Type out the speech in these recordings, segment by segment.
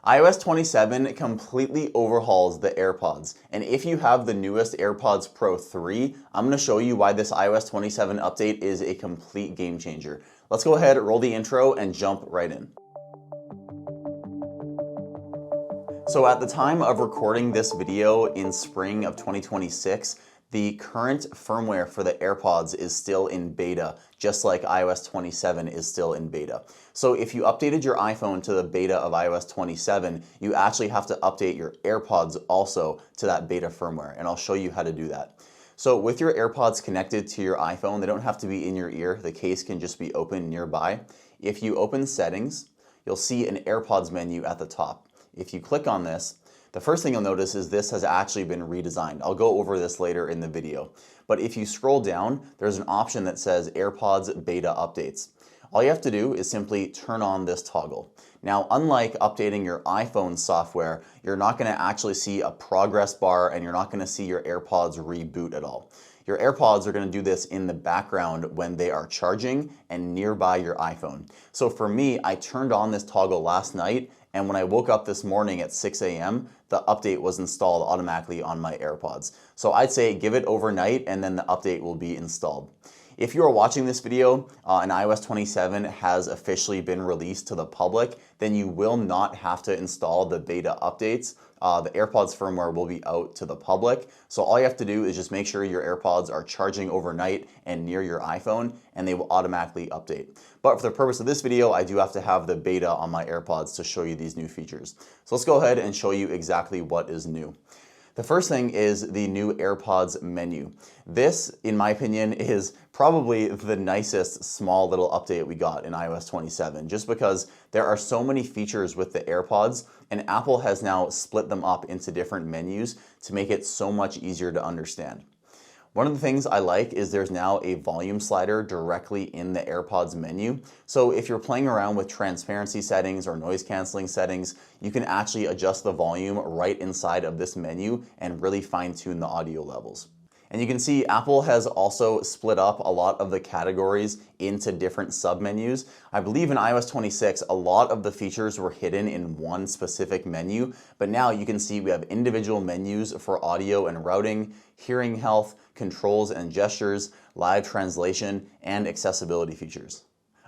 iOS 27 completely overhauls the AirPods, and if you have the newest AirPods Pro 3, I'm going to show you why this iOS 27 update is a complete game changer. Let's go ahead, roll the intro, and jump right in. So at the time of recording this video in spring of 2026, the current firmware for the AirPods is still in beta, just like iOS 27 is still in beta. So if you updated your iPhone to the beta of iOS 27, you actually have to update your AirPods also to that beta firmware, and I'll show you how to do that. So with your AirPods connected to your iPhone, they don't have to be in your ear, the case can just be open nearby. If you open Settings, you'll see an AirPods menu at the top. If you click on this, the first thing you'll notice is this has actually been redesigned. I'll go over this later in the video. But if you scroll down, there's an option that says AirPods Beta Updates. All you have to do is simply turn on this toggle. Now, unlike updating your iPhone software, you're not going to actually see a progress bar and you're not going to see your AirPods reboot at all. Your AirPods are going to do this in the background when they are charging and nearby your iPhone. So for me, I turned on this toggle last night, and when I woke up this morning at 6 a.m., the update was installed automatically on my AirPods. So I'd say give it overnight and then the update will be installed. If you are watching this video and iOS 27 has officially been released to the public, then you will not have to install the beta updates. The AirPods firmware will be out to the public. So all you have to do is just make sure your AirPods are charging overnight and near your iPhone, and they will automatically update. But for the purpose of this video, I do have to have the beta on my AirPods to show you these new features. So let's go ahead and show you exactly what is new. The first thing is the new AirPods menu. This, in my opinion, is probably the nicest small little update we got in iOS 27, just because there are so many features with the AirPods, and Apple has now split them up into different menus to make it so much easier to understand. One of the things I like is there's now a volume slider directly in the AirPods menu. So if you're playing around with transparency settings or noise canceling settings, you can actually adjust the volume right inside of this menu and really fine tune the audio levels. And you can see Apple has also split up a lot of the categories into different submenus. I believe in iOS 26, a lot of the features were hidden in one specific menu, but now you can see we have individual menus for audio and routing, hearing health, controls and gestures, live translation, and accessibility features.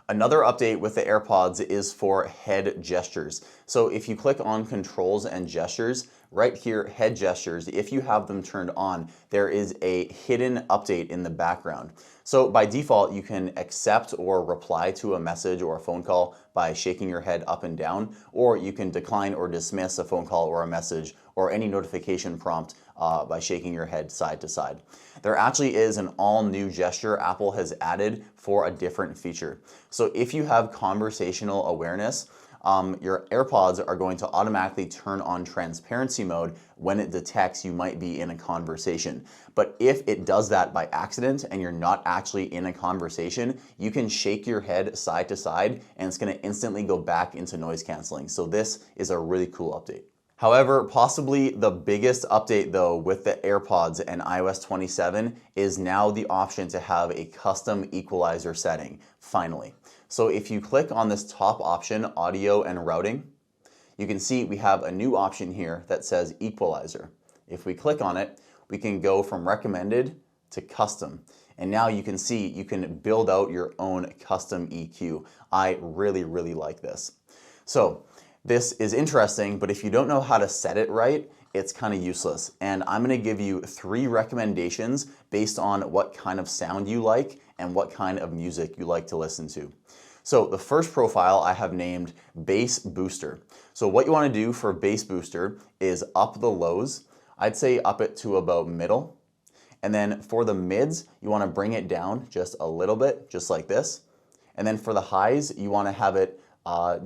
Another update with the AirPods is for head gestures. So if you click on controls and gestures, right here, head gestures, if you have them turned on, there is a hidden update in the background. So by default, you can accept or reply to a message or a phone call by shaking your head up and down, or you can decline or dismiss a phone call or a message or any notification prompt by shaking your head side to side. There actually is an all-new gesture Apple has added for a different feature. So if you have conversational awareness, your AirPods are going to automatically turn on transparency mode when it detects you might be in a conversation. But if it does that by accident and you're not actually in a conversation, you can shake your head side to side and it's going to instantly go back into noise canceling. So this is a really cool update. However, possibly the biggest update though with the AirPods and iOS 27 is now the option to have a custom equalizer setting, finally. So if you click on this top option, audio and routing, you can see we have a new option here that says equalizer. If we click on it, we can go from recommended to custom. And now you can see you can build out your own custom EQ. I really like this. So this is interesting, but if you don't know how to set it right, it's kind of useless. And I'm going to give you 3 recommendations based on what kind of sound you like and what kind of music you like to listen to. So the first profile I have named Bass Booster. So what you want to do for Bass Booster is up the lows. I'd say up it to about middle. And then for the mids, you want to bring it down just a little bit, just like this. And then for the highs, you want to have it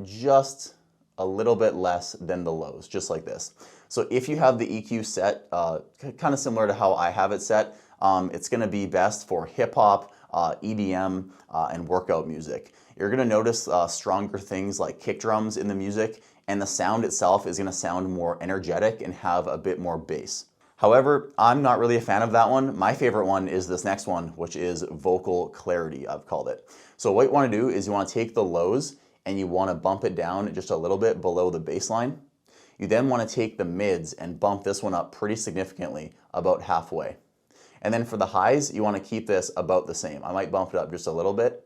just a little bit less than the lows, just like this. So if you have the EQ set, kind of similar to how I have it set, it's going to be best for hip hop, EDM, and workout music. You're going to notice stronger things like kick drums in the music, and the sound itself is going to sound more energetic and have a bit more bass. However, I'm not really a fan of that one. My favorite one is this next one, which is vocal clarity, I've called it. So what you want to do is you want to take the lows and you want to bump it down just a little bit below the bass line. You then want to take the mids and bump this one up pretty significantly, about halfway. And then for the highs, you want to keep this about the same. I might bump it up just a little bit,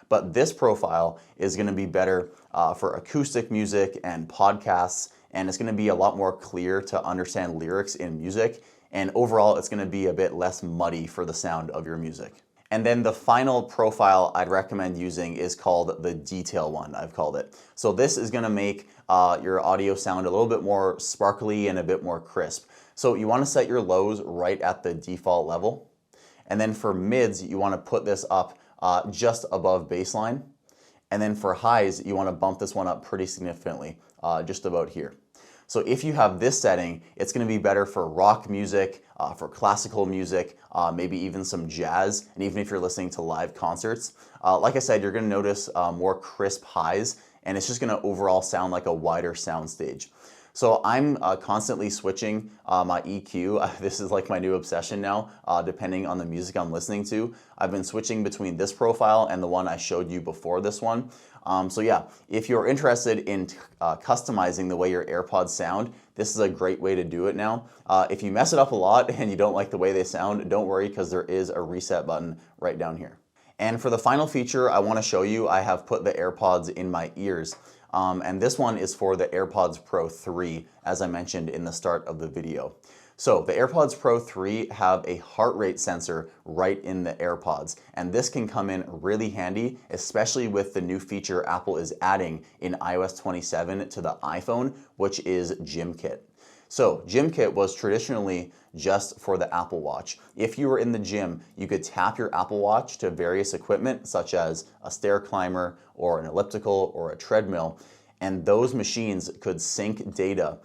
but this profile is going to be better for acoustic music and podcasts, and it's going to be a lot more clear to understand lyrics in music, and overall it's going to be a bit less muddy for the sound of your music. And then the final profile I'd recommend using is called the detail one, I've called it. So this is going to make your audio sound a little bit more sparkly and a bit more crisp. So you want to set your lows right at the default level. And then for mids, you want to put this up just above baseline. And then for highs, you want to bump this one up pretty significantly, just about here. So if you have this setting, it's going to be better for rock music, for classical music, maybe even some jazz, and even if you're listening to live concerts. Like I said, you're going to notice more crisp highs, and it's just going to overall sound like a wider sound stage. So I'm constantly switching my EQ. This is like my new obsession now, depending on the music I'm listening to. I've been switching between this profile and the one I showed you before this one. So yeah, if you're interested in customizing the way your AirPods sound, this is a great way to do it now. If you mess it up a lot and you don't like the way they sound, don't worry, because there is a reset button right down here. And for the final feature I want to show you, I have put the AirPods in my ears. And this one is for the AirPods Pro 3, as I mentioned in the start of the video. So the AirPods Pro 3 have a heart rate sensor right in the AirPods, and this can come in really handy, especially with the new feature Apple is adding in iOS 27 to the iPhone, which is Gym Kit. So Gym Kit was traditionally just for the Apple Watch. If you were in the gym, you could tap your Apple Watch to various equipment such as a stair climber or an elliptical or a treadmill, and those machines could sync data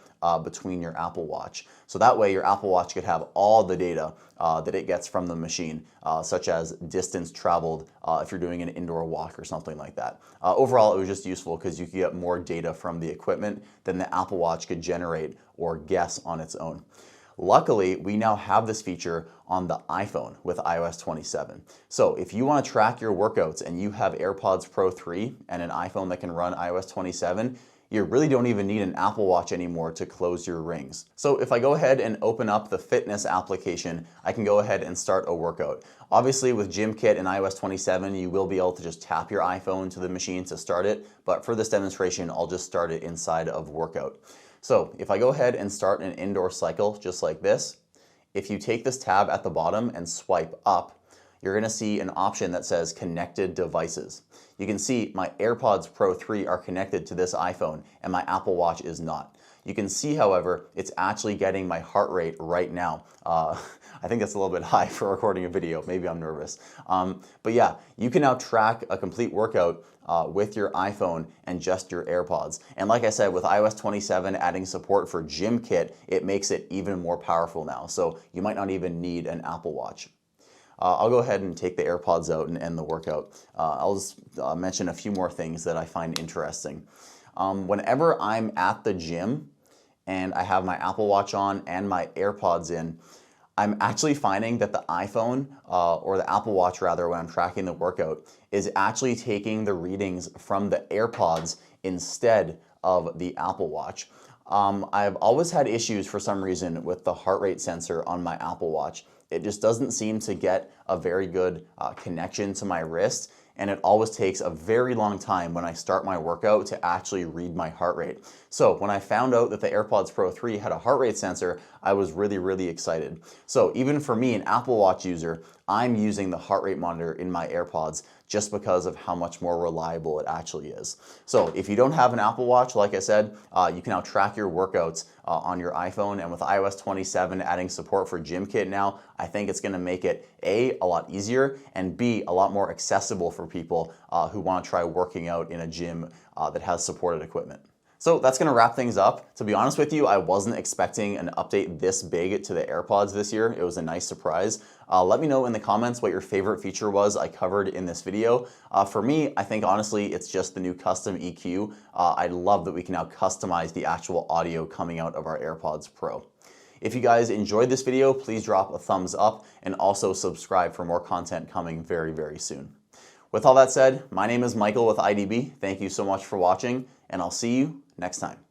between your Apple Watch. So that way your Apple Watch could have all the data that it gets from the machine, such as distance traveled if you're doing an indoor walk or something like that. Overall, it was just useful because you could get more data from the equipment than the Apple Watch could generate or guess on its own. Luckily, we now have this feature on the iPhone with iOS 27. So if you want to track your workouts and you have AirPods Pro 3 and an iPhone that can run iOS 27, you really don't even need an Apple Watch anymore to close your rings. So if I go ahead and open up the fitness application, I can go ahead and start a workout. Obviously with Gym Kit and iOS 27, you will be able to just tap your iPhone to the machine to start it, but for this demonstration, I'll just start it inside of Workout. So if I go ahead and start an indoor cycle just like this, if you take this tab at the bottom and swipe up, you're going to see an option that says Connected Devices. You can see my AirPods Pro 3 are connected to this iPhone and my Apple Watch is not. You can see, however, it's actually getting my heart rate right now. I think that's a little bit high for recording a video. Maybe I'm nervous. But yeah, you can now track a complete workout with your iPhone and just your AirPods. And like I said, with iOS 27 adding support for Gym Kit, it makes it even more powerful now. So you might not even need an Apple Watch. I'll go ahead and take the AirPods out and end the workout. I'll just mention a few more things that I find interesting. Whenever I'm at the gym and I have my Apple Watch on and my AirPods in, I'm actually finding that the iPhone, or the Apple Watch rather, when I'm tracking the workout, is actually taking the readings from the AirPods instead of the Apple Watch. I've always had issues for some reason with the heart rate sensor on my Apple Watch. It just doesn't seem to get a very good connection to my wrist, and it always takes a very long time when I start my workout to actually read my heart rate. So when I found out that the AirPods Pro 3 had a heart rate sensor, I was really excited. So even for me, an Apple Watch user, I'm using the heart rate monitor in my AirPods just because of how much more reliable it actually is. So if you don't have an Apple Watch, like I said, you can now track your workouts on your iPhone, and with iOS 27 adding support for Gym Kit now, I think it's gonna make it A, a lot easier, and B, a lot more accessible for people who wanna try working out in a gym that has supported equipment. So that's gonna wrap things up. To be honest with you, I wasn't expecting an update this big to the AirPods this year. It was a nice surprise. Let me know in the comments what your favorite feature was I covered in this video. For me, I think honestly, it's just the new custom EQ. I love that we can now customize the actual audio coming out of our AirPods Pro. If you guys enjoyed this video, please drop a thumbs up and also subscribe for more content coming very soon. With all that said, my name is Michael with IDB. Thank you so much for watching, and I'll see you next time.